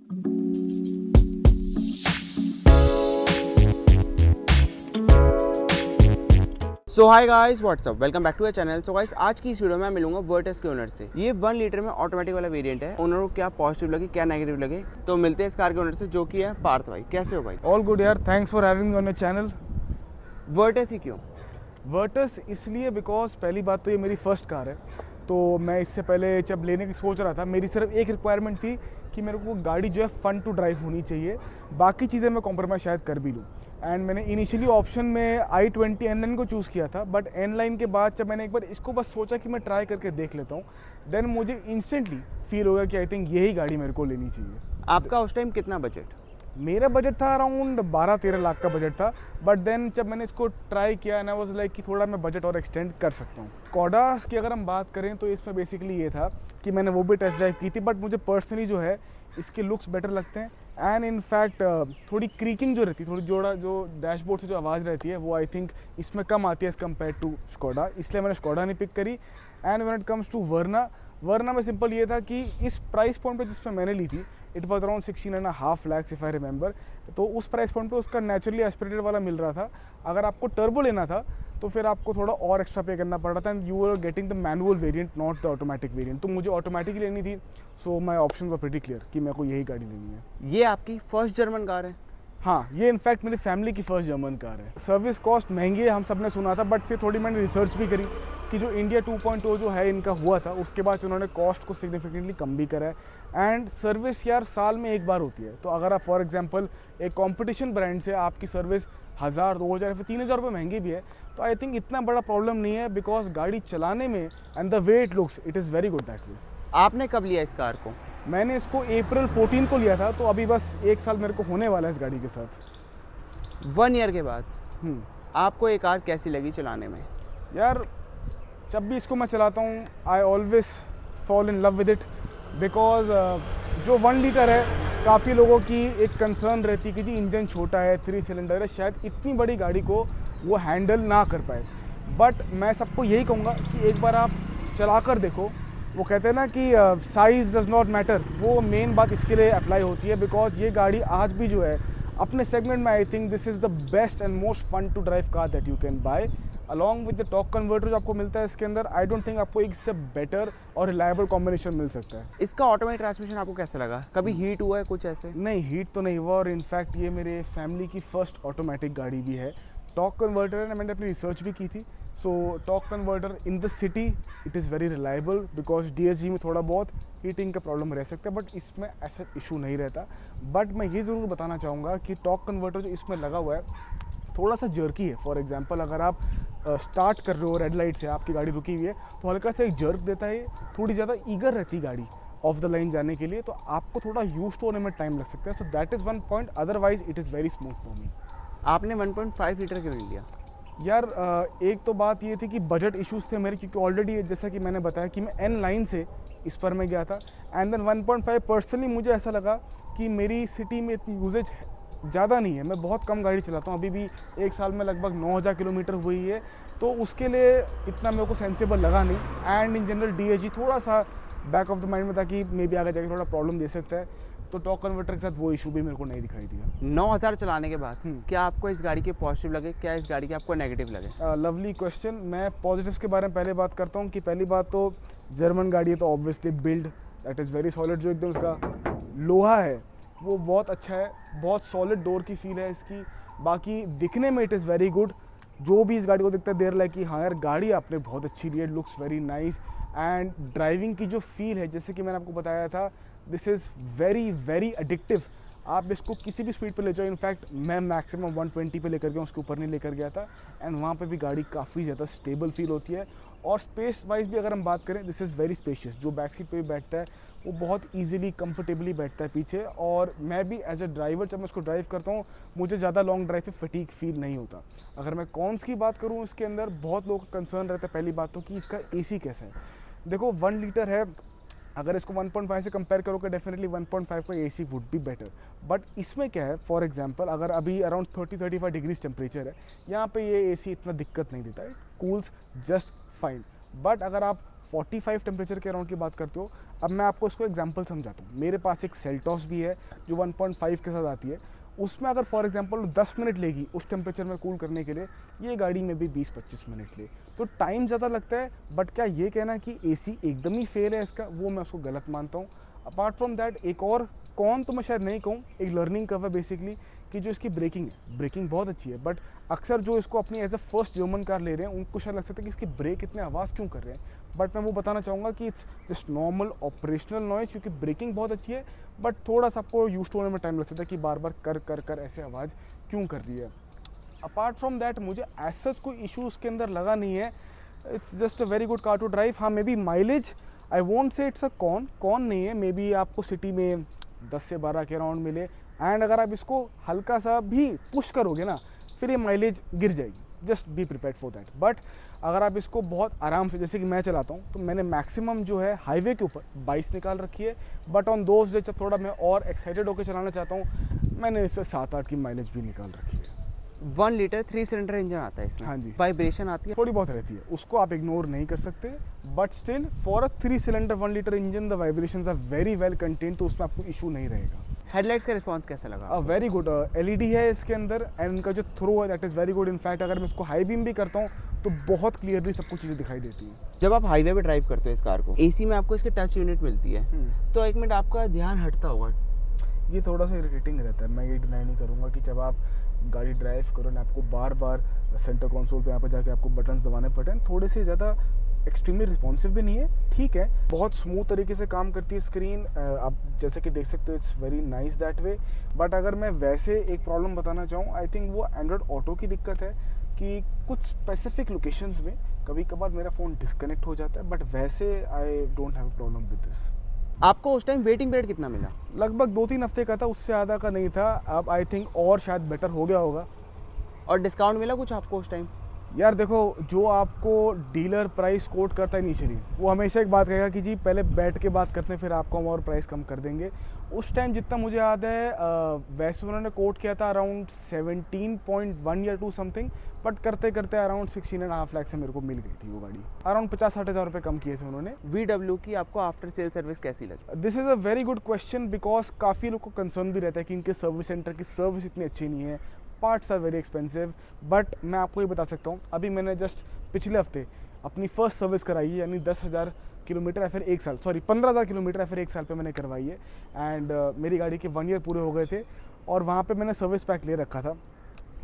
So hi guys, what's up, welcome back to a channel. So guys, आज की इस video में मैं मिलूंगा वर्टस के ओनर से। ये 1 लीटर में ऑटोमेटिक वाला वेरिएंट है। ओनर को क्या पॉजिटिव लगे, क्या नेगेटिव लगे, तो मिलते हैं इस कार के ओनर से, जो कि है पार्थ भाई। कैसे हो भाई? ऑल गुड यार, thanks for having me on your channel. वर्टस ही क्यों? वर्टस इसलिए बिकॉज पहली बात तो ये मेरी फर्स्ट कार है, तो मैं इससे पहले जब लेने की सोच रहा था, मेरी सिर्फ एक रिक्वायरमेंट थी कि मेरे को गाड़ी जो है फन टू ड्राइव होनी चाहिए। बाकी चीज़ें मैं कॉम्प्रोमाइज़ शायद कर भी लूँ। एंड मैंने इनिशियली ऑप्शन में i20 N9 को चूज़ किया था, बट N9 के बाद जब मैंने एक बार इसको बस सोचा कि मैं ट्राई करके देख लेता हूँ, देन मुझे इंस्टेंटली फील होगा कि आई थिंक यही गाड़ी मेरे को लेनी चाहिए। आपका उस टाइम कितना बजट? मेरा बजट था अराउंड 12-13 लाख का बजट था, बट देन जब मैंने इसको ट्राई किया ना, वाज लाइक कि थोड़ा मैं बजट और एक्सटेंड कर सकता हूँ। स्कोडा की अगर हम बात करें तो इसमें बेसिकली ये था कि मैंने वो भी टेस्ट ड्राइव की थी, बट मुझे पर्सनली जो है इसके लुक्स बेटर लगते हैं। एंड इनफैक्ट थोड़ी क्रीकिंग जो रहती है, थोड़ी जो डैशबोर्ड से जो आवाज़ रहती है, वो आई थिंक इसमें कम आती है एज़ कम्पेयर टू स्कोडा, इसलिए मैंने स्कोडा नहीं पिक करी। And when it comes to Verna में सिंपल ये था कि इस प्राइस पॉइंट पे जिसमें मैंने ली थी, it was around 16.5 lakhs if I remember. तो उस प्राइस पॉइंट पे उसका नेचुरली एस्पिरेटेड वाला मिल रहा था। अगर आपको टर्बो लेना था तो फिर आपको थोड़ा और एक्स्ट्रा पे करना पड़ रहा था, and you are getting the manual variant, not the automatic variant. तो मुझे ऑटोमेटिक लेनी थी, so my option were pretty clear कि मेरे को यही गाड़ी लेनी है। ये आपकी फर्स्ट जर्मन कार है? हाँ, ये इनफैक्ट मेरी फैमिली की फर्स्ट जर्मन कार है। सर्विस कॉस्ट महंगी है, हम सब ने सुना था, बट फिर थोड़ी मैंने रिसर्च भी करी कि जो इंडिया 2.0 जो है इनका हुआ था, उसके बाद उन्होंने कॉस्ट को सिग्निफिकेंटली कम भी करा है। एंड सर्विस यार साल में एक बार होती है, तो अगर आप फॉर एग्जांपल एक कंपटीशन ब्रांड से आपकी सर्विस 1000, 2000 फिर 3000 रुपये महंगी भी है, तो आई थिंक इतना बड़ा प्रॉब्लम नहीं है, बिकॉज गाड़ी चलाने में and the way it looks, it is very good that way. आपने कब लिया इस कार को? मैंने इसको अप्रैल 14 को लिया था, तो अभी बस 1 साल मेरे को होने वाला है इस गाड़ी के साथ। 1 ईयर के बाद आपको ये कार कैसी लगी चलाने में? यार जब भी इसको मैं चलाता हूँ, I always fall in love with it, because जो 1 लीटर है, काफ़ी लोगों की एक कंसर्न रहती है कि जी इंजन छोटा है, 3 सिलेंडर है, शायद इतनी बड़ी गाड़ी को वो हैंडल ना कर पाए। बट मैं सबको यही कहूँगा कि एक बार आप चला कर देखो। वो कहते हैं ना कि साइज़ डज नॉट मैटर, वो मेन बात इसके लिए अप्लाई होती है, बिकॉज ये गाड़ी आज भी जो है अपने सेगमेंट में, I think this is the best and most fun to drive car that you can buy, along with the torque converter जो आपको मिलता है इसके अंदर। आई डोंट थिंक आपको इससे बेटर और रिलायबल कॉम्बिनेशन मिल सकता है। इसका ऑटोमेटिक ट्रांसमिशन आपको कैसा लगा? कभी हीट हुआ है कुछ ऐसे? नहीं, हीट तो नहीं हुआ, और इनफैक्ट ये मेरे फैमिली की फर्स्ट ऑटोमेटिक गाड़ी भी है। टॉर्क कन्वर्टर है, मैंने अपनी रिसर्च भी की थी। सो torque converter in the city it is very reliable, because DSG में थोड़ा बहुत हीटिंग का प्रॉब्लम रह सकता है, बट इसमें ऐसा इशू नहीं रहता। बट मैं ये ज़रूर बताना चाहूँगा कि टॉर्क कन्वर्टर जो इसमें लगा हुआ है थोड़ा सा जर्की है। फॉर एग्जांपल अगर आप स्टार्ट कर रहे हो रेड लाइट से, आपकी गाड़ी रुकी हुई है, तो हल्का सा एक जर्क देता है, थोड़ी ज़्यादा ईगर रहती है गाड़ी ऑफ द लाइन जाने के लिए, तो आपको थोड़ा यूज टू होने में टाइम लग सकता है। So that is 1 point, otherwise it is very smooth for me. आपने 1.5 लीटर क्यों नहीं लिया? यार एक तो बात ये थी कि बजट इश्यूज़ थे मेरे, क्योंकि ऑलरेडी जैसा कि मैंने बताया कि मैं N9 से इस पर मैं गया था। एंड देन 1.5 पर्सनली मुझे ऐसा लगा कि मेरी सिटी में इतनी यूजेज ज़्यादा नहीं है, मैं बहुत कम गाड़ी चलाता हूँ, अभी भी 1 साल में लगभग 9000 किलोमीटर हुई है, तो उसके लिए इतना मेरे को सेंसेबल लगा नहीं। एंड इन जनरल DSG थोड़ा सा बैक ऑफ द माइंड में था कि मे बी आगे जाके थोड़ा प्रॉब्लम दे सकता है, तो टॉर्क कन्वर्टर के साथ वो इशू भी मेरे को नहीं दिखाई दिया। 9000 चलाने के बाद क्या आपको इस गाड़ी के पॉजिटिव लगे, क्या इस गाड़ी के आपको नेगेटिव लगे? Lovely question. मैं पॉजिटिव्स के बारे में पहले बात करता हूँ कि पहली बात तो जर्मन गाड़ी है, तो obviously build that is very solid. जो एकदम उसका लोहा है वो बहुत अच्छा है, बहुत सॉलिड डोर की फील है इसकी। बाकी दिखने में इट इज़ वेरी गुड, जो भी इस गाड़ी को दिखता है देर लाइक कि हाँ यार गाड़ी आपने बहुत अच्छी ली है, looks very nice. And driving की जो फील है, जैसे कि मैंने आपको बताया था, this is very very addictive. आप इसको किसी भी स्पीड पे ले जाओ, इनफैक्ट मैं मैक्सिमम 120 पे लेकर गया, उसके ऊपर नहीं लेकर गया था। एंड वहाँ पे भी गाड़ी काफ़ी ज़्यादा स्टेबल फील होती है। और स्पेस वाइज भी अगर हम बात करें, दिस इज़ वेरी स्पेशियस। जो बैक सीट पे भी बैठता है वो बहुत ईजिली कंफर्टेबली बैठता है पीछे। और मैं भी एज अ ड्राइवर जब मैं उसको ड्राइव करता हूँ, मुझे ज़्यादा लॉन्ग ड्राइव पे फटीग फील नहीं होता। अगर मैं कॉन्स की बात करूँ, इसके अंदर बहुत लोगों का कंसर्न रहता है पहली बात तो कि इसका AC कैसा है। देखो 1 लीटर है, अगर इसको 1.5 से कंपेयर करोगे, डेफिनेटली 1.5 का AC would be better. But इसमें क्या है, फॉर एग्जांपल अगर अभी अराउंड 30-35 डिग्रीज टेम्परेचर है, यहाँ पे ये AC इतना दिक्कत नहीं देता है, कूल्स जस्ट फाइन। बट अगर आप 45 टेम्परेचर के अराउंड की बात करते हो, अब मैं आपको इसको एग्जांपल समझाता हूँ। मेरे पास एक सेल्टॉस भी है जो 1.5 के साथ आती है। उसमें अगर फॉर एग्जांपल 10 मिनट लेगी उस टेम्परेचर में कूल करने के लिए, ये गाड़ी में भी 20-25 मिनट ले, तो टाइम ज़्यादा लगता है। बट क्या ये कहना कि AC एकदम ही फेल है इसका, वो मैं उसको गलत मानता हूँ। अपार्ट फ्रॉम दैट एक और कौन तो मैं शायद नहीं कहूँ, एक लर्निंग कर्व है बेसिकली, कि जो इसकी ब्रेकिंग बहुत अच्छी है। बट अक्सर जो इसको अपनी as a first German car ले रहे हैं उनको शायद लग सकता है कि इसकी ब्रेक इतने आवाज़ क्यों कर रहे हैं। बट मैं वो बताना चाहूँगा कि it's just normal operational noise, क्योंकि ब्रेकिंग बहुत अच्छी है। बट थोड़ा सा आपको यूज होने में टाइम लग सकता है कि बार बार कर ऐसे आवाज़ क्यों कर रही है। अपार्ट फ्रॉम दैट मुझे ऐसा सच कोई इशू उसके अंदर लगा नहीं है। It's just a very good car to drive. हाँ, maybe mileage I won't say it's a con नहीं है, मे बी आपको सिटी में 10 से 12 के अराउंड मिले। एंड अगर आप इसको हल्का सा भी पुश करोगे ना, फिर ये माइलेज गिर जाएगी। Just be prepared for that. But अगर आप इसको बहुत आराम से, जैसे कि मैं चलाता हूँ, तो मैंने मैक्सिमम जो है हाईवे के ऊपर 22 निकाल रखी है। बट ऑन दोस्त डे जब थोड़ा मैं और एक्साइटेड होकर चलाना चाहता हूँ, मैंने इससे 7-8 की माइलेज भी निकाल रखी है। 1 लीटर 3 सिलेंडर इंजन आता है इसमें। हाँ जी। वाइब्रेशन आती है, थोड़ी बहुत रहती है, उसको आप इग्नोर नहीं कर सकते। But still for a 3 cylinder 1 litre engine the vibrations are very well contained, तो उसमें आपको इशू नहीं रहेगा। हेडलाइट्स का रिस्पांस कैसा लगा? Very good. LED है इसके अंदर एंड इनका जो थ्रो है that is very good. In fact अगर मैं इसको हाई बीम भी करता हूँ तो बहुत क्लियरली सबको चीज़ें दिखाई देती हैं। जब आप हाईवे पे ड्राइव करते हो इस कार को, AC में आपको इसके टच यूनिट मिलती है, तो एक मिनट आपका ध्यान हटता होगा। ये थोड़ा सा इरिटेटिंग रहता है, मैं ये डिनाई नहीं करूँगा कि जब आप गाड़ी ड्राइव करो ना, आपको बार बार सेंटर कंसोल पे यहाँ पर जाके आपको बटन्स दबाने पड़ते हैं। थोड़े से ज़्यादा एक्सट्रीमली रिस्पॉन्सिव भी नहीं है, ठीक है, बहुत स्मूथ तरीके से काम करती है स्क्रीन। आप जैसे कि देख सकते हो, it's very nice that way. But अगर मैं वैसे एक प्रॉब्लम बताना चाहूँ, आई थिंक वो एंड्रॉयड ऑटो की दिक्कत है कि कुछ स्पेसिफिक लोकेशंस में कभी कभार मेरा फ़ोन डिस्कनेक्ट हो जाता है। बट वैसे आई don't have a problem with this. आपको उस टाइम वेटिंग पीरियड कितना मिला? लगभग 2-3 हफ्ते का था, उससे ज़्यादा का नहीं था। अब आई थिंक और शायद बेटर हो गया होगा। और डिस्काउंट मिला कुछ आपको उस टाइम? यार देखो, जो आपको डीलर प्राइस कोट करता है इनिशियली, वो हमेशा एक बात कहेगा कि जी पहले बैठ के बात करते हैं, फिर आपको हम और प्राइस कम कर देंगे। उस टाइम जितना मुझे याद है, वैसे उन्होंने कोट किया था अराउंड 17.1 या 2 समथिंग, बट करते करते अराउंड 16.5 लाख से मेरे को मिल गई थी वो गाड़ी। अराउंड 50-60 हज़ार रुपये कम किए थे उन्होंने। VW की आपको आफ्टर सेल सर्विस कैसी लगी? This is a very good question, because काफ़ी लोग को कंसर्न भी रहता है कि इनके सर्विस सेंटर की सर्विस इतनी अच्छी नहीं है, parts are very expensive. But मैं आपको ये बता सकता हूँ, अभी मैंने जस्ट पिछले हफ्ते अपनी फर्स्ट सर्विस कराई है, यानी 10,000 किलोमीटर या फिर 1 साल, सॉरी 15,000 किलोमीटर या फिर 1 साल पे मैंने करवाई है। एंड मेरी गाड़ी के 1 ईयर पूरे हो गए थे और वहाँ पे मैंने सर्विस पैक ले रखा था,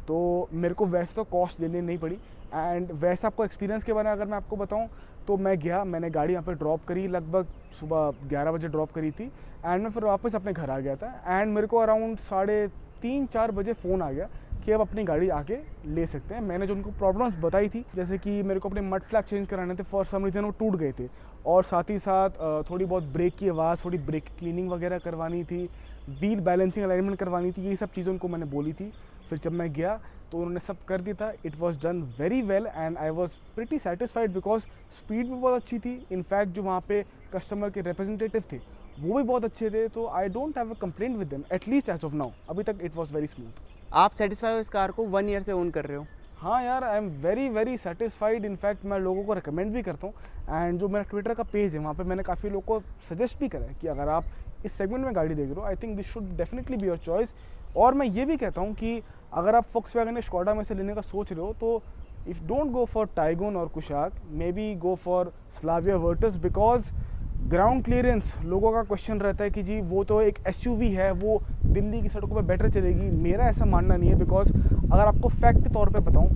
तो मेरे को वैसे तो कॉस्ट देनी नहीं पड़ी। एंड वैसे आपको एक्सपीरियंस के बारे में अगर मैं आपको बताऊँ, तो मैं गया, मैंने गाड़ी यहाँ पे ड्रॉप करी, लगभग सुबह 11 बजे ड्रॉप करी थी। एंड मैं फिर वापस अपने घर आ गया था। एंड मेरे को अराउंड 3:30-4 बजे फ़ोन आ गया कि अब अपनी गाड़ी आके ले सकते हैं। मैंने जो उनको प्रॉब्लम्स बताई थी, जैसे कि मेरे को अपने मड फ्लैग चेंज कराने थे, फॉर सम रीज़न वो टूट गए थे, और साथ ही साथ थोड़ी बहुत ब्रेक की आवाज़, थोड़ी ब्रेक क्लीनिंग वगैरह करवानी थी, व्हील बैलेंसिंग अलाइनमेंट करवानी थी, ये सब चीज़ें उनको मैंने बोली थी। फिर जब मैं गया तो उन्होंने सब कर दिया था। It was done very well and I was pretty satisfied, because speed भी बहुत अच्छी थी। इनफैक्ट जो वहाँ पे कस्टमर के रिप्रेजेंटेटिव थे वो भी बहुत अच्छे थे, तो I don't have a complaint with them, at least as of now. अभी तक इट वॉज वेरी स्मूथ। आप सेटिस्फाई हो इस कार को 1 ईयर से ओन कर रहे हो? हाँ यार, I am very very satisfied. In fact मैं लोगों को रिकमेंड भी करता हूँ। एंड जो मेरा ट्विटर का पेज है, वहाँ पे मैंने काफ़ी लोगों को सजेस्ट भी करा है कि अगर आप इस सेगमेंट में गाड़ी देख रहे हो, आई think this should definitely be your choice. और मैं ये भी कहता हूँ कि अगर आप फोक्सवैगन या स्कोडा में से लेने का सोच रहे हो, तो if don't go for Taigun और Kushaq, may be go for Slavia Virtus, because ground clearance लोगों का क्वेश्चन रहता है कि जी वो तो एक SUV है, वो दिल्ली की सड़कों पे बेटर चलेगी। मेरा ऐसा मानना नहीं है, बिकॉज अगर आपको फैक्ट के तौर पे बताऊं,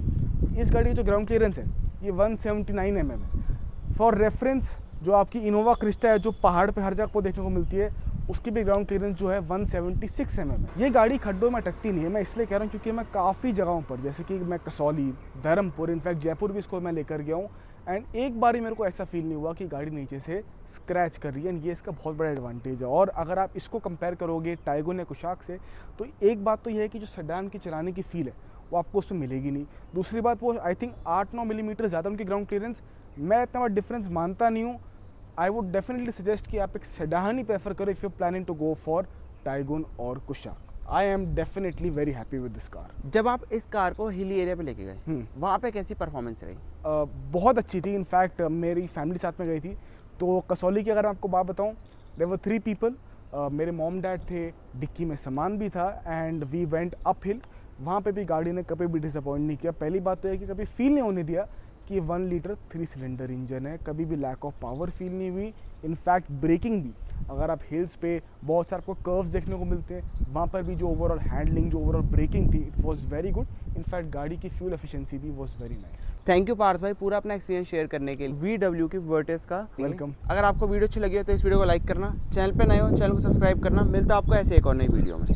इस गाड़ी की जो ग्राउंड क्लियरेंस है ये 179 mm है। फॉर रेफरेंस, जो आपकी इनोवा क्रिस्टा है, जो पहाड़ पे हर जगह को देखने को मिलती है, उसकी भी ग्राउंड क्लियरेंस जो है 176 mm है। ये गाड़ी खड्डों में अटकती नहीं है। मैं इसलिए कह रहा हूँ क्योंकि मैं काफ़ी जगहों पर, जैसे कि मैं कसौली, धर्मपुर, इनफैक्ट जयपुर भी इसको मैं लेकर गया हूँ, एंड एक बार ही मेरे को ऐसा फील नहीं हुआ कि गाड़ी नीचे से स्क्रैच कर रही है। एंड ये इसका बहुत बड़ा एडवांटेज है। और अगर आप इसको कंपेयर करोगे टाइगोन या कुशाक से, तो एक बात तो यह है कि जो सेडान की चलाने की फील है वो आपको उसमें मिलेगी नहीं। दूसरी बात, वो आई थिंक 8-9 मिलीमीटर ज़्यादा उनकी ग्राउंड क्लियरेंस, मैं इतना बड़ा डिफरेंस मानता नहीं हूँ। आई वुड डेफिनेटली सजेस्ट कि आप एक सेडान ही प्रेफर करो if you planning to go for Taigun और Kushaq. I am definitely very happy with this car. जब आप इस कार को हिली एरिया पे लेके गए, वहाँ पे कैसी परफॉर्मेंस रही? बहुत अच्छी थी। इनफैक्ट मेरी फैमिली साथ में गई थी। तो कसौली की अगर मैं आपको बात बताऊँ, देयर वर 3 पीपल। मेरे मॉम डैड थे, डिक्की में सामान भी था, and we went up hill. वहाँ पे भी गाड़ी ने कभी भी डिसअपॉइंट नहीं किया। पहली बात तो है कि कभी फील नहीं होने दिया कि 1 लीटर 3 सिलेंडर इंजन है, कभी भी लैक ऑफ पावर फील नहीं हुई। इनफैक्ट ब्रेकिंग भी, अगर आप हिल्स पे बहुत सारे आपको कर्व्स देखने को मिलते हैं, वहाँ पर भी जो ओवरऑल हैंडलिंग, जो ओवरऑल ब्रेकिंग थी, it was very good. In fact गाड़ी की फ्यूल एफिशिएंसी भी was very nice. Thank you Parth भाई पूरा अपना एक्सपीरियंस शेयर करने के लिए VW की वर्टिस का। वेलकम। अगर आपको वीडियो अच्छी लगी हो तो इस वीडियो को लाइक करना, चैनल पे नए हो चैनल को सब्सक्राइब करना। मिलता है आपको ऐसे एक और नई वीडियो में।